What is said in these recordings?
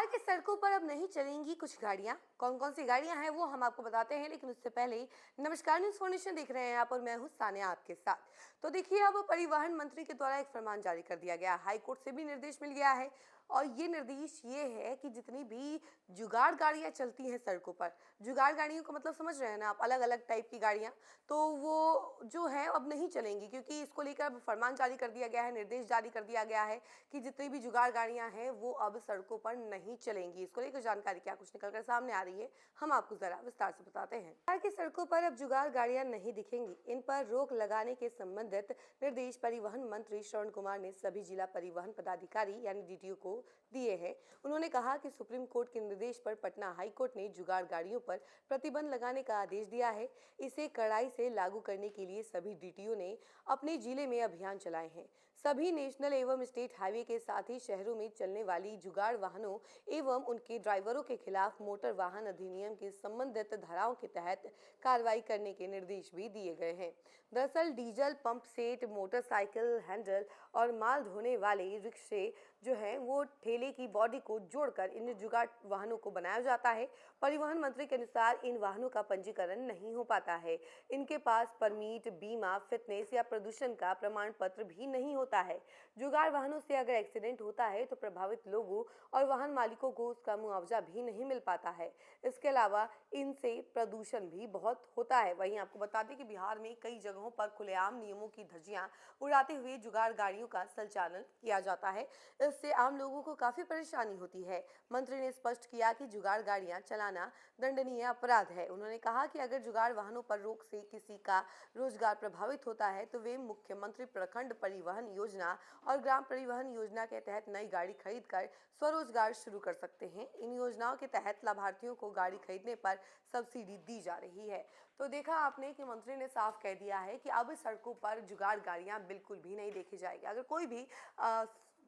की सड़कों पर अब नहीं चलेंगी कुछ गाड़ियां। कौन कौन सी गाड़ियां हैं वो हम आपको बताते हैं, लेकिन उससे पहले नमस्कार, न्यूज फाउंडेशन देख रहे हैं आप और मैं हूं सानिया आपके साथ। तो देखिए, अब परिवहन मंत्री के द्वारा एक फरमान जारी कर दिया गया, हाई कोर्ट से भी निर्देश मिल गया है। और ये निर्देश ये है कि जितनी भी जुगाड़ गाड़ियां चलती हैं सड़कों पर, जुगाड़ गाड़ियों का मतलब समझ रहे हैं ना आप, अलग अलग टाइप की गाड़ियां, तो वो जो है अब नहीं चलेंगी, क्योंकि इसको लेकर अब फरमान जारी कर दिया गया है, निर्देश जारी कर दिया गया है कि जितनी भी जुगाड़ गाड़ियां हैं वो अब सड़कों पर नहीं चलेंगी। इसको लेकर जानकारी क्या कुछ निकलकर सामने आ रही है, हम आपको जरा विस्तार से बताते हैं। बिहार की सड़कों पर अब जुगाड़ गाड़ियां नहीं दिखेंगी, इन पर रोक लगाने के संबंधित निर्देश परिवहन मंत्री श्रवण कुमार ने सभी जिला परिवहन पदाधिकारी यानी डीटीओ को दिए हैं। उन्होंने कहा कि सुप्रीम कोर्ट के निर्देश पर पटना हाई कोर्ट ने जुगाड़ गाड़ियों पर प्रतिबंध लगाने का आदेश दिया है। इसे कड़ाई से लागू करने के लिए सभी डीटीओ ने अपने जिले में अभियान चलाए हैं। सभी नेशनल एवं स्टेट हाईवे के साथ ही शहरों में चलने वाली जुगाड़ वाहनों एवं उनके ड्राइवरों के खिलाफ मोटर वाहन अधिनियम की संबंधित धाराओं के तहत कार्रवाई करने के निर्देश भी दिए गए हैं। दरअसल diesel pump set, motorcycle handle और माल ढोने वाले रिक्शे जो है वो ठेले की बॉडी को जोड़कर इन जुगाड़ वाहनों को बनाया जाता है। परिवहन मंत्री के अनुसार इन वाहनों का पंजीकरण नहीं हो पाता है, इनके पास परमिट, बीमा, फिटनेस या प्रदूषण का प्रमाण पत्र भी नहीं होता है। जुगाड़ वाहनों से अगर एक्सीडेंट होता है तो प्रभावित लोगों और वाहन मालिकों को उसका मुआवजा भी नहीं मिल पाता है। इसके अलावा इनसे प्रदूषण भी बहुत होता है। वहीं आपको बता दें कि बिहार में कई जगहों पर खुलेआम नियमों की धज्जियां उड़ाते हुए जुगाड़ गाड़ियों का संचालन किया जाता है। इससे आम लोगों को काफी परेशानी होती है। मंत्री ने स्पष्ट किया कि जुगाड़ गाड़ियां चलाना दंडनीय अपराध है। उन्होंने कहा कि अगर जुगाड़ वाहनों पर रोक से किसी का रोजगार प्रभावित होता है तो वे मुख्यमंत्री प्रखंड परिवहन योजना और ग्राम परिवहन योजना के तहत नई गाड़ी खरीद कर स्वरोजगार शुरू कर सकते हैं। इन योजनाओं के तहत लाभार्थियों को गाड़ी खरीदने पर सब्सिडी दी जा रही है। तो देखा आपने कि मंत्री ने साफ कह दिया है कि अब सड़कों पर जुगाड़ गाड़ियां बिल्कुल भी नहीं देखी जाएगी। अगर कोई भी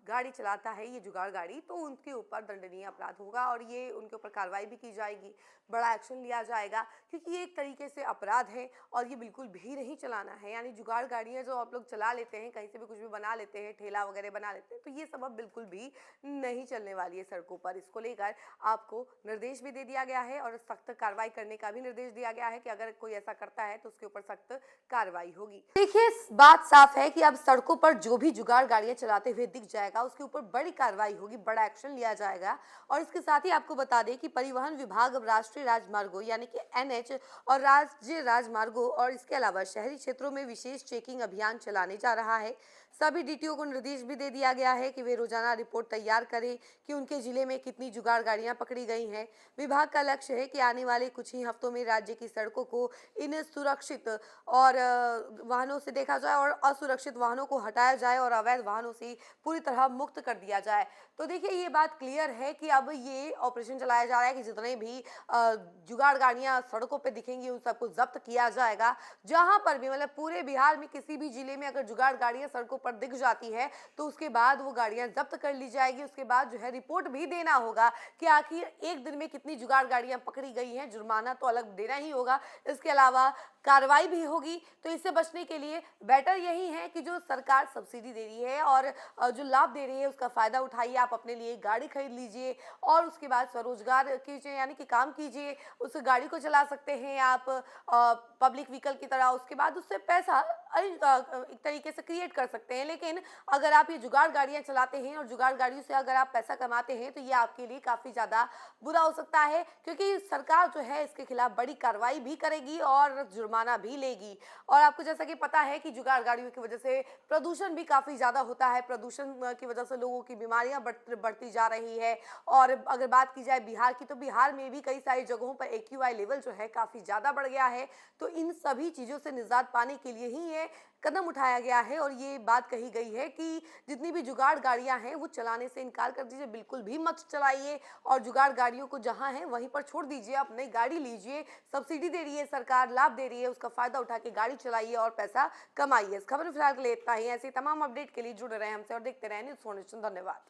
गाड़ी चलाता है ये जुगाड़ गाड़ी, तो उनके ऊपर दंडनीय अपराध होगा और ये उनके ऊपर कार्रवाई भी की जाएगी, बड़ा एक्शन लिया जाएगा, क्योंकि ये एक तरीके से अपराध है और ये बिल्कुल भी नहीं चलाना है। यानी जुगाड़ गाड़ियां जो आप लोग चला लेते हैं, कहीं से भी कुछ भी बना लेते हैं, ठेला वगैरह बना लेते हैं, तो ये सब अब बिल्कुल भी नहीं चलने वाली है सड़कों पर। इसको लेकर आपको निर्देश भी दे दिया गया है और सख्त कार्रवाई करने का भी निर्देश दिया गया है कि अगर कोई ऐसा करता है तो उसके ऊपर सख्त कार्रवाई होगी। देखिए, बात साफ है कि अब सड़कों पर जो भी जुगाड़ गाड़ियां चलाते हुए दिख जाएगा उसके ऊपर बड़ी कार्रवाई होगी, बड़ा एक्शन लिया जाएगा। और इसके साथ ही आपको बता दें कि परिवहन विभाग अब राष्ट्रीय राजमार्गों यानी कि एनएच और राज्य राजमार्गों और इसके अलावा शहरी क्षेत्रों में विशेष चेकिंग अभियान चलाने जा रहा है। सभी डीटीओ को निर्देश भी दे दिया गया है कि वे रोजाना रिपोर्ट तैयार करें कि उनके जिले में कितनी जुगाड़ गाड़ियां पकड़ी गई हैं। विभाग का लक्ष्य है कि आने वाले कुछ ही हफ्तों में राज्य की सड़कों को इन सुरक्षित और वाहनों से देखा जाए और असुरक्षित वाहनों को हटाया जाए और अवैध वाहनों से पूरी तरह मुक्त कर दिया जाए। तो देखिए, ये बात क्लियर है कि अब ये ऑपरेशन चलाया जा रहा है कि जितने भी जुगाड़ गाड़ियां सड़कों पे दिखेंगी उन सबको जब्त किया जाएगा। जहां पर भी, मतलब पूरे बिहार में किसी भी जिले में अगर जुगाड़ गाड़ियां सड़कों पर दिख जाती है तो उसके बाद वो गाड़ियां जब्त कर ली जाएगी। उसके बाद जो है रिपोर्ट भी देना होगा कि आखिर एक दिन में कितनी जुगाड़ गाड़ियां पकड़ी गई हैं। जुर्माना तो अलग देना ही होगा, इसके अलावा कार्रवाई भी होगी। तो इससे बचने के लिए बेटर यही है कि जो सरकार सब्सिडी दे रही है और जो लाभ दे रही है उसका फायदा उठाइए, आप अपने लिए गाड़ी खरीद लीजिए और उसके बाद स्वरोजगार कीजिए, यानी कि काम कीजिए। उस गाड़ी को चला सकते हैं आप पब्लिक व्हीकल की तरह, उसके बाद उससे पैसा एक तरीके से क्रिएट कर सकते हैं। लेकिन अगर आप ये जुगाड़ गाड़ियां चलाते हैं और जुगाड़ गाड़ियों से अगर आप पैसा कमाते हैं तो ये आपके लिए काफी ज्यादा बुरा हो सकता है, क्योंकि सरकार जो है इसके खिलाफ बड़ी कार्रवाई भी करेगी और जुर्माना भी लेगी। और आपको जैसा कि पता है कि जुगाड़ गाड़ियों की वजह से प्रदूषण भी काफी ज्यादा होता है, प्रदूषण की वजह से लोगों की बीमारियां बढ़ती जा रही है। और अगर बात की जाए बिहार की, तो बिहार में भी कई सारी जगहों पर एक्यूआई लेवल जो है काफी ज्यादा बढ़ गया है। तो इन सभी चीजों से निजात पाने के लिए ही ये कदम उठाया गया है और ये बात कही गई है कि जितनी भी जुगाड़ गाड़ियां हैं वो चलाने से इनकार कर दीजिए, बिल्कुल भी मत चलाइए और जुगाड़ गाड़ियों को जहां है वहीं पर छोड़ दीजिए। आप नई गाड़ी लीजिए, सब्सिडी दे रही है सरकार, लाभ दे रही है, उसका फायदा उठा के गाड़ी चलाइए और पैसा कमाइए। इस खबर में फिलहाल के लिए इतना ही। ऐसे तमाम अपडेट के लिए जुड़े रहे हमसे और देखते रहे न्यूज़ फाउंडेशन। धन्यवाद।